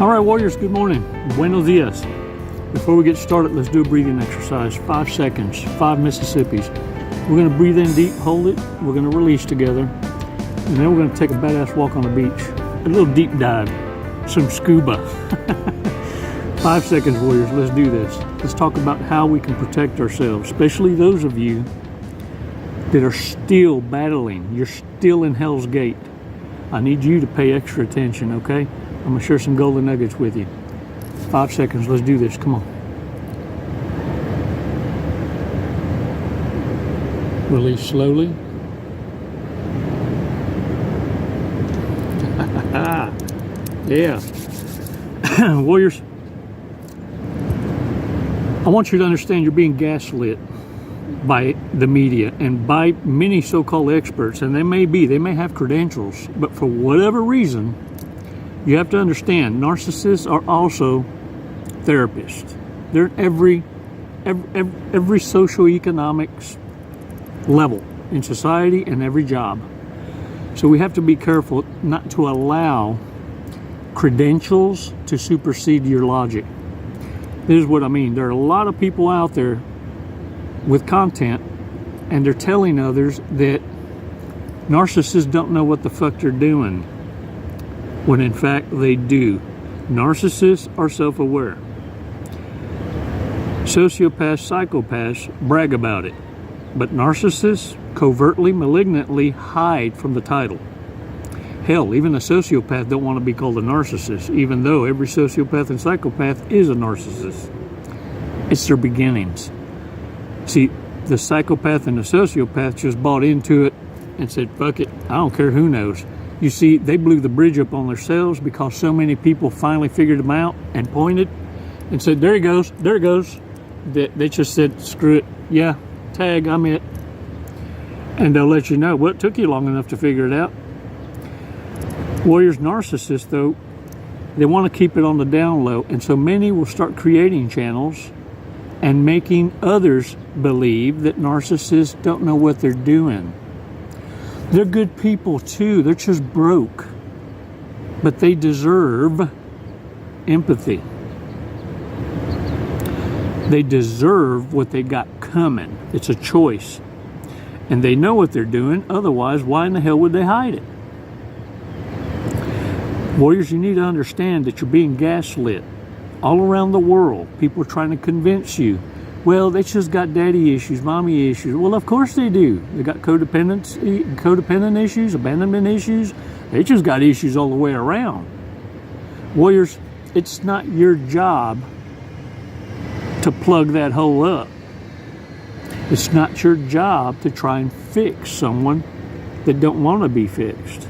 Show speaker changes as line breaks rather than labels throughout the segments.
All right, warriors, good morning. Buenos dias. Before we get started, let's do a breathing exercise. 5 seconds, 5 Mississippis. We're going to breathe in deep, hold it. We're going to release together. And then we're going to take a badass walk on the beach. A little deep dive, some scuba. 5 seconds, warriors, let's do this. Let's talk about how we can protect ourselves, especially those of you that are still battling. You're still in Hell's Gate. I need you to pay extra attention, okay? I'm going to share some golden nuggets with you. 5 seconds, let's do this, come on. Release slowly. Yeah. Warriors, I want you to understand you're being gaslit by the media and by many so-called experts, and they may have credentials, but for whatever reason, you have to understand, narcissists are also therapists. They're at every socioeconomics level in society and every job. So we have to be careful not to allow credentials to supersede your logic. This is what I mean. There are a lot of people out there with content, and they're telling others that narcissists don't know what the fuck they're doing, when in fact they do. Narcissists are self-aware. Sociopaths, psychopaths brag about it, but narcissists covertly, malignantly hide from the title. Hell, even a sociopath don't want to be called a narcissist, even though every sociopath and psychopath is a narcissist. It's their beginnings. See, the psychopath and the sociopath just bought into it and said, fuck it, I don't care who knows. You see, they blew the bridge up on themselves because so many people finally figured them out and pointed and said, there he goes, there it goes. They just said, screw it, yeah, tag, I'm it. And they'll let you know, well, it took you long enough to figure it out. Warriors, narcissists, though, they want to keep it on the down low, and so many will start creating channels and making others believe that narcissists don't know what they're doing. They're good people too, they're just broke. But they deserve empathy. They deserve what they got coming. It's a choice. And they know what they're doing, otherwise why in the hell would they hide it? Warriors, you need to understand that you're being gaslit. All around the world, people are trying to convince you, well, they just got daddy issues, mommy issues. Well, of course they do. They got codependent issues, abandonment issues. They just got issues all the way around. Warriors, it's not your job to plug that hole up. It's not your job to try and fix someone that don't want to be fixed.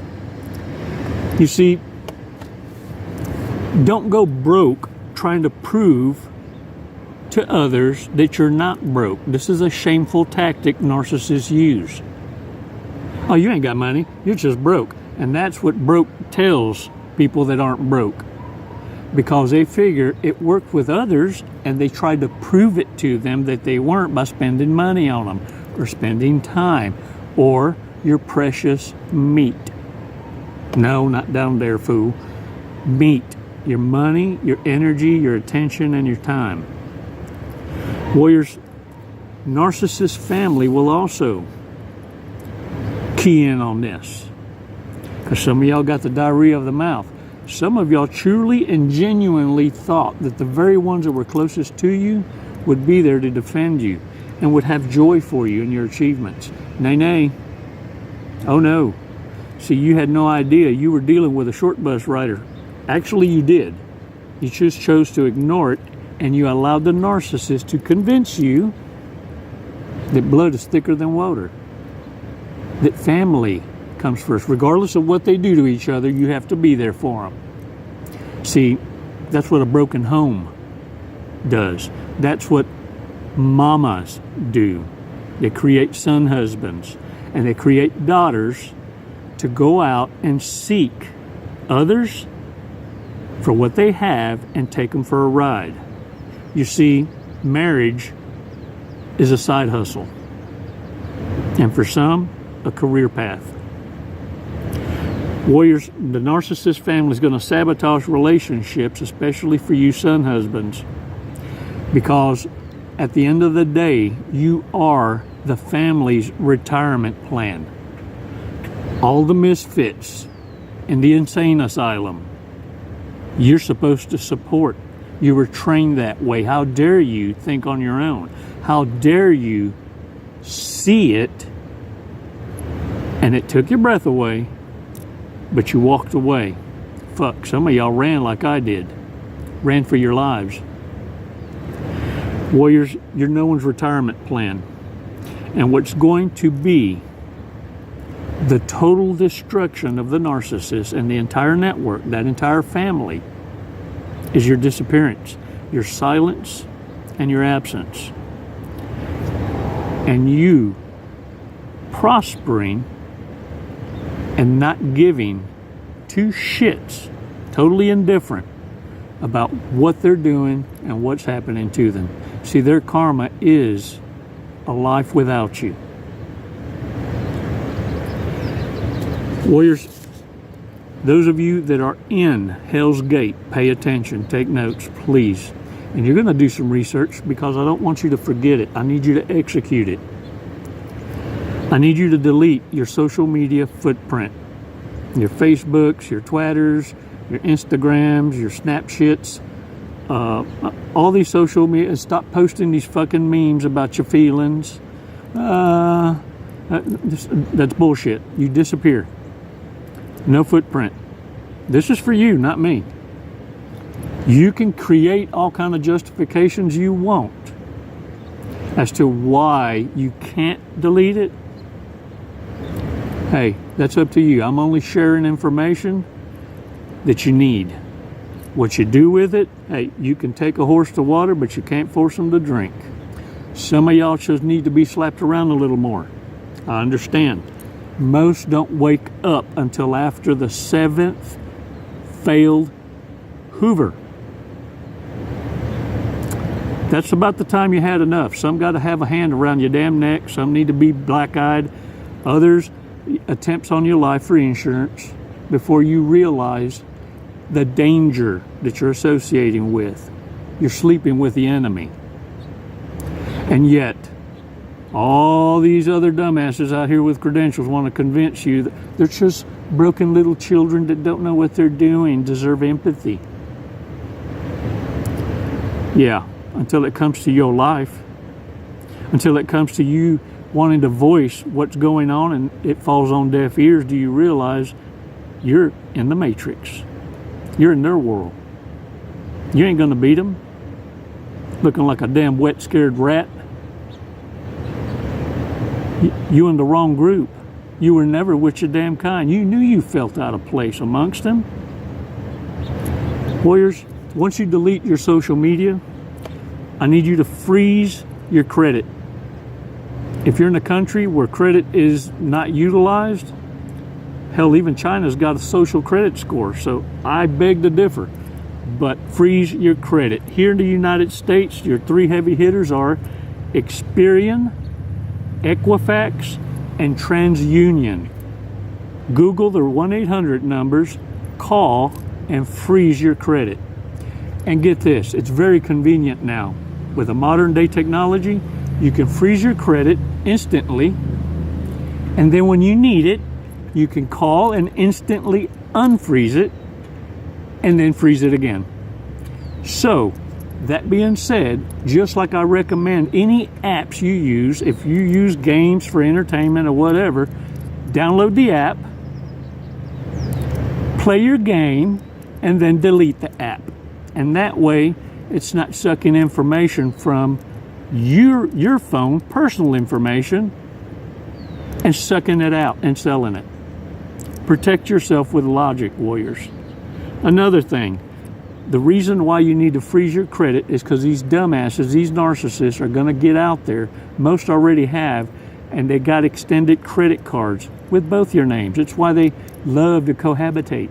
You see, don't go broke trying to prove to others that you're not broke. This is a shameful tactic narcissists use. Oh, you ain't got money, you're just broke. And that's what broke tells people that aren't broke, because they figure it worked with others and they tried to prove it to them that they weren't by spending money on them or spending time or your precious meat. No, not down there, fool. Meat. Your money, your energy, your attention, and your time. Warriors, narcissist family will also key in on this, because some of y'all got the diarrhea of the mouth. Some of y'all truly and genuinely thought that the very ones that were closest to you would be there to defend you and would have joy for you in your achievements. Nay, nay. Oh no. See, you had no idea you were dealing with a short bus rider. Actually, you did. You just chose to ignore it, and you allowed the narcissist to convince you that blood is thicker than water, that family comes first. Regardless of what they do to each other, you have to be there for them. See, that's what a broken home does. That's what mamas do. They create son husbands, and they create daughters to go out and seek others for what they have and take them for a ride. You see, marriage is a side hustle, and for some, a career path. Warriors, the narcissist family is going to sabotage relationships, especially for you son husbands, because at the end of the day, you are the family's retirement plan. All the misfits in the insane asylum, you're supposed to support. You were trained that way. How dare you think on your own? How dare you see it, and it took your breath away, but you walked away. Fuck, some of y'all ran like I did. Ran for your lives. Warriors, you're no one's retirement plan. And what's going to be the total destruction of the narcissist and the entire network, that entire family, is your disappearance, your silence, and your absence. And you prospering and not giving two shits, totally indifferent about what they're doing and what's happening to them. See, their karma is a life without you. Warriors, those of you that are in Hell's Gate, pay attention, take notes, please. And you're going to do some research, because I don't want you to forget it. I need you to execute it. I need you to delete your social media footprint. Your Facebooks, your Twitters, your Instagrams, your Snapchats, all these social media. Stop posting these fucking memes about your feelings. That's bullshit. You disappear. No footprint. This is for you, not me. You can create all kind of justifications you want as to why you can't delete it. Hey, that's up to you. I'm only sharing information that you need. What you do with it, hey, you can take a horse to water, but you can't force them to drink. Some of y'all just need to be slapped around a little more. I understand. Most don't wake up until after the 7th failed Hoover. That's about the time you had enough. Some got to have a hand around your damn neck. Some need to be black-eyed. Others, attempts on your life for insurance before you realize the danger that you're associating with. You're sleeping with the enemy. And yet, all these other dumbasses out here with credentials want to convince you that they're just broken little children that don't know what they're doing, deserve empathy. Yeah, until it comes to your life, until it comes to you wanting to voice what's going on and it falls on deaf ears, do you realize you're in the matrix. You're in their world. You ain't gonna beat them. Looking like a damn wet, scared rat. You in the wrong group. You were never with your damn kind. You knew you felt out of place amongst them. Warriors, once you delete your social media, I need you to freeze your credit. If you're in a country where credit is not utilized, hell, even China's got a social credit score, so I beg to differ. But freeze your credit. Here in the United States, your 3 heavy hitters are Experian, Equifax, and TransUnion. Google their 1-800 numbers, call, and freeze your credit. And get this, it's very convenient now. With a modern day technology, you can freeze your credit instantly, and then when you need it, you can call and instantly unfreeze it, and then freeze it again. So, that being said, just like I recommend any apps you use, if you use games for entertainment or whatever, download the app, play your game, and then delete the app. And that way, it's not sucking information from your phone, personal information, and sucking it out and selling it. Protect yourself with logic, warriors. Another thing, the reason why you need to freeze your credit is because these dumbasses, these narcissists are going to get out there. Most already have, and they got extended credit cards with both your names. It's why they love to cohabitate.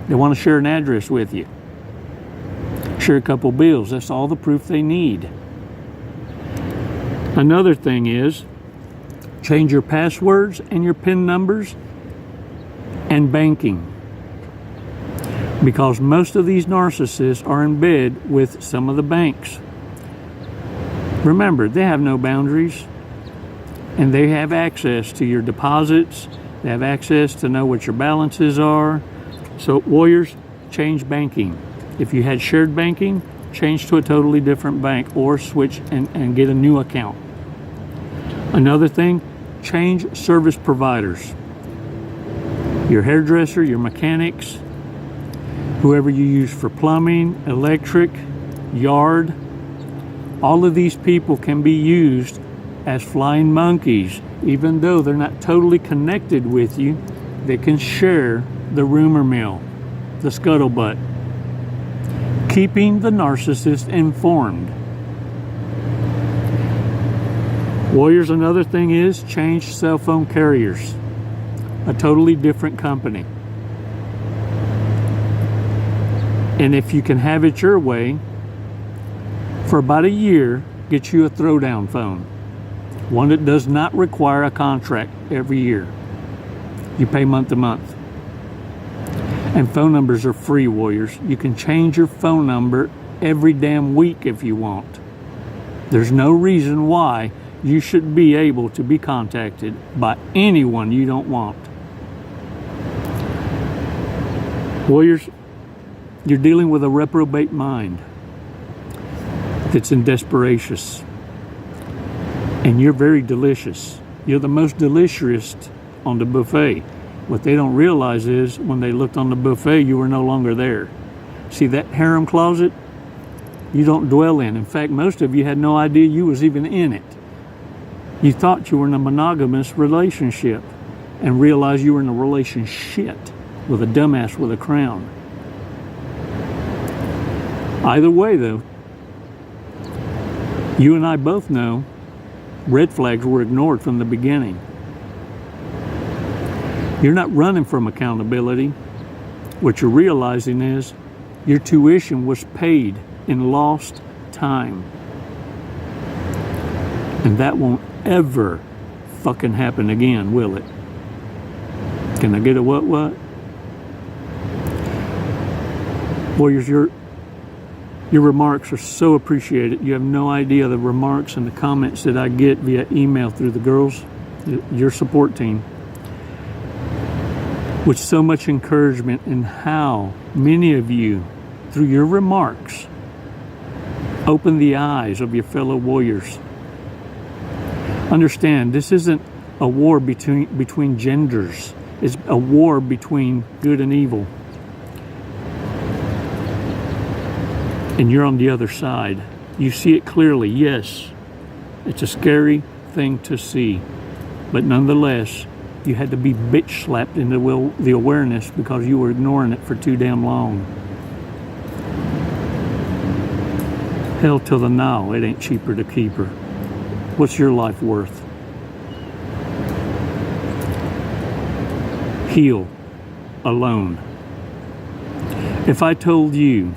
They want to share an address with you. Share a couple bills. That's all the proof they need. Another thing is, change your passwords and your PIN numbers and banking. Because most of these narcissists are in bed with some of the banks. Remember, they have no boundaries, and they have access to your deposits. They have access to know what your balances are. So warriors, change banking. If you had shared banking, change to a totally different bank or switch and get a new account. Another thing, change service providers. Your hairdresser, your mechanics, whoever you use for plumbing, electric, yard, all of these people can be used as flying monkeys. Even though they're not totally connected with you, they can share the rumor mill, the scuttlebutt, keeping the narcissist informed. Warriors, another thing is change cell phone carriers, a totally different company. And if you can have it your way, for about a year, get you a throwdown phone. One that does not require a contract every year. You pay month to month. And phone numbers are free, warriors. You can change your phone number every damn week if you want. There's no reason why you should be able to be contacted by anyone you don't want. Warriors, you're dealing with a reprobate mind that's in desperation. And you're very delicious. You're the most delicious on the buffet. What they don't realize is when they looked on the buffet, you were no longer there. See that harem closet? You don't dwell in. In fact, most of you had no idea you was even in it. You thought you were in a monogamous relationship and realized you were in a relationship with a dumbass with a crown. Either way, though, you and I both know red flags were ignored from the beginning. You're not running from accountability. What you're realizing is your tuition was paid in lost time. And that won't ever fucking happen again, will it? Can I get a what? Warriors, your remarks are so appreciated. You have no idea the remarks and the comments that I get via email through the girls, your support team, with so much encouragement in how many of you, through your remarks, open the eyes of your fellow warriors. Understand, this isn't a war between genders. It's a war between good and evil. And you're on the other side. You see it clearly. Yes, it's a scary thing to see. But nonetheless, you had to be bitch slapped into the awareness because you were ignoring it for too damn long. Hell to the now, it ain't cheaper to keep her. What's your life worth? Heal alone. If I told you,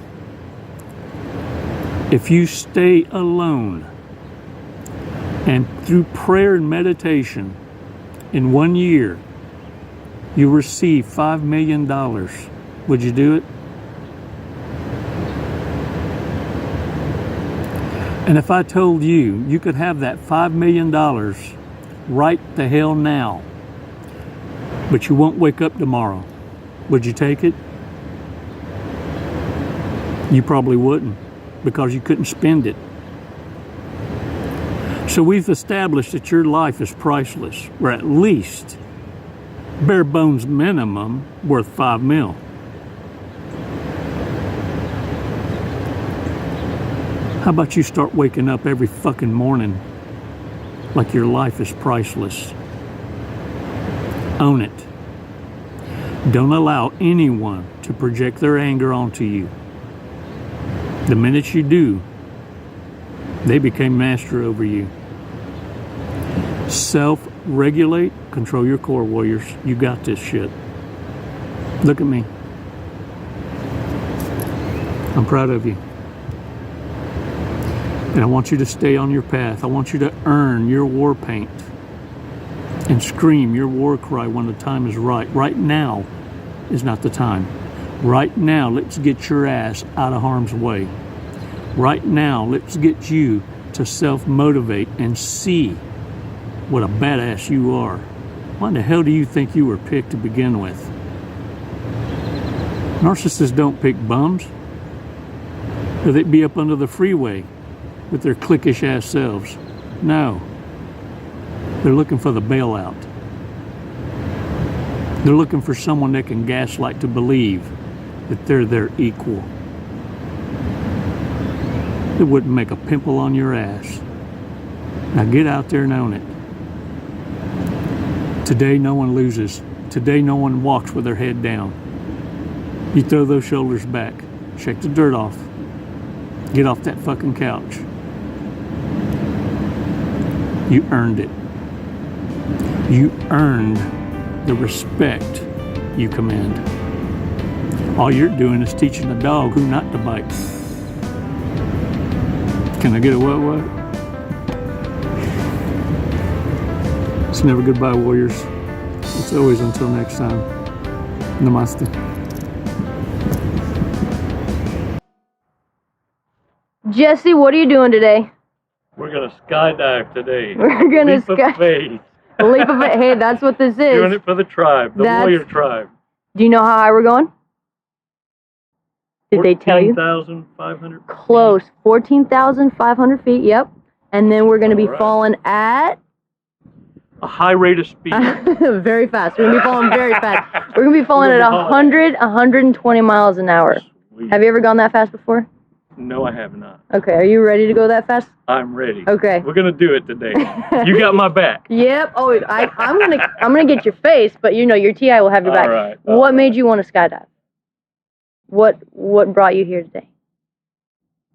if you stay alone and through prayer and meditation in 1 year, you receive $5 million, would you do it? And if I told you, you could have that $5 million right the hell now, but you won't wake up tomorrow, would you take it? You probably wouldn't, because you couldn't spend it. So we've established that your life is priceless, or at least bare bones minimum worth $5 million. How about you start waking up every fucking morning like your life is priceless? Own it. Don't allow anyone to project their anger onto you. The minute you do, they became master over you. Self-regulate, control your core, warriors. You got this shit. Look at me. I'm proud of you. And I want you to stay on your path. I want you to earn your war paint and scream your war cry when the time is right. Right now is not the time. Right now, let's get your ass out of harm's way. Right now, let's get you to self-motivate and see what a badass you are. Why the hell do you think you were picked to begin with? Narcissists don't pick bums. Or they'd be up under the freeway with their cliquish ass selves. No. They're looking for the bailout. They're looking for someone that can gaslight to believe that they're their equal. It wouldn't make a pimple on your ass. Now get out there and own it. Today no one loses. Today no one walks with their head down. You throw those shoulders back. Shake the dirt off. Get off that fucking couch. You earned it. You earned the respect you command. All you're doing is teaching a dog who not to bite. Can I get a what? It's never goodbye, warriors. It's always until next time. Namaste.
Jesse, what are you doing today?
We're gonna skydive today.
We're gonna
leap of faith.
A leap of faith. Hey, that's what this is.
Doing it for the tribe, the warrior tribe.
Do you know how high we're going? Did they tell you?
14,500 feet.
Close. 14,500 feet, yep. And then we're going to be falling at...
a high rate of speed.
Very fast. We're going to be falling very fast. We're going to be falling at 120 miles an hour.
Sweet.
Have you ever gone that fast before?
No, I have not.
Okay, are you ready to go that fast?
I'm ready.
Okay.
We're going to do it today. You got my back.
Yep. Oh, I'm gonna get your face, but you know your TI will have your back.
All right.
What made you want to skydive? What brought you here today?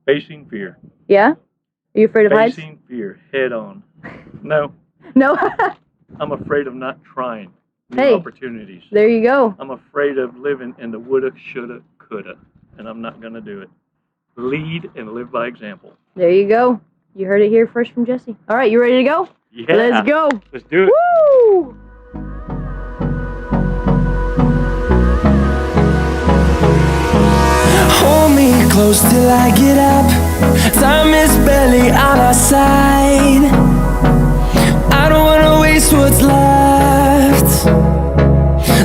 Facing fear.
Yeah? Are you afraid of heights?
Facing fear head on. No.
No.
I'm afraid of not trying new opportunities.
There you go.
I'm afraid of living in the woulda, shoulda, coulda, and I'm not going to do it. Lead and live by example.
There you go. You heard it here first from Jesse. All right, you ready to go?
Yeah.
Let's go.
Let's do it.
Woo!
Hold me close till I get up. Time is barely on our side. I don't wanna waste what's left.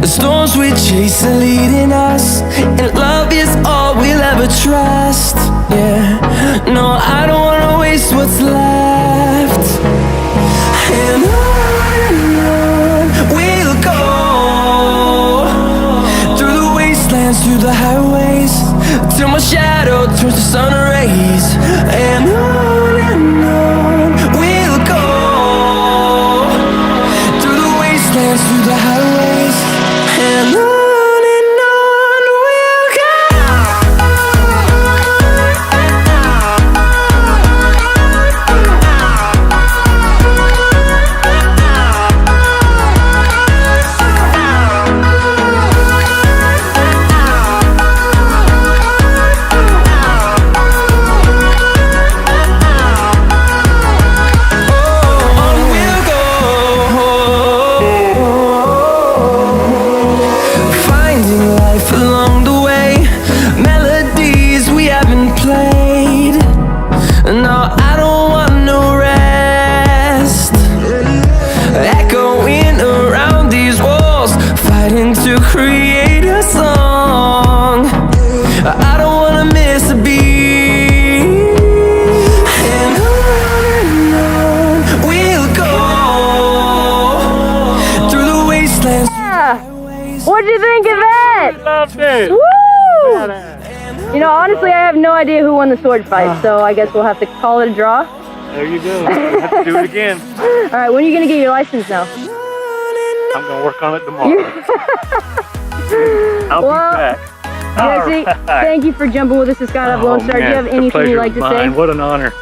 The storms we chase are leading us, and love is all we'll ever trust. Yeah, no, I don't wanna waste what's left. And on we'll go, through the wastelands, through the highways, till my shadow turns to sun rays. And on we'll go, through the wastelands, through the highways, and on we'll go. Along the way, melodies we haven't played. No, I don't want no rest. Echoing around these walls, fighting to create a song. I don't wanna miss a beat. And on we'll go, through the wastelands.
What'd you think of that?
Loved it.
Woo! You know, honestly, I have no idea who won the sword fight, so I guess we'll have to call it a draw.
There you go. We'll have to do it again.
All right, when are you going to get your license now?
I'm going to work on it tomorrow. I'll be back.
Jesse, thank you for jumping with us at Skydive Lone Star. Do you have anything you'd like to say?
What an honor.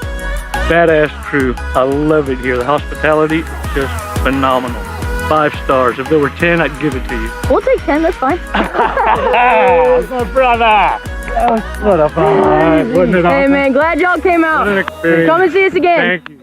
Badass crew. I love it here. The hospitality, just phenomenal. 5 stars. If there were 10, I'd give it to you.
We'll take 10, that's fine.
My brother. What a fun. Wasn't it awesome?
Hey man, glad y'all came out.
What an experience.
Come and see us again.
Thank you.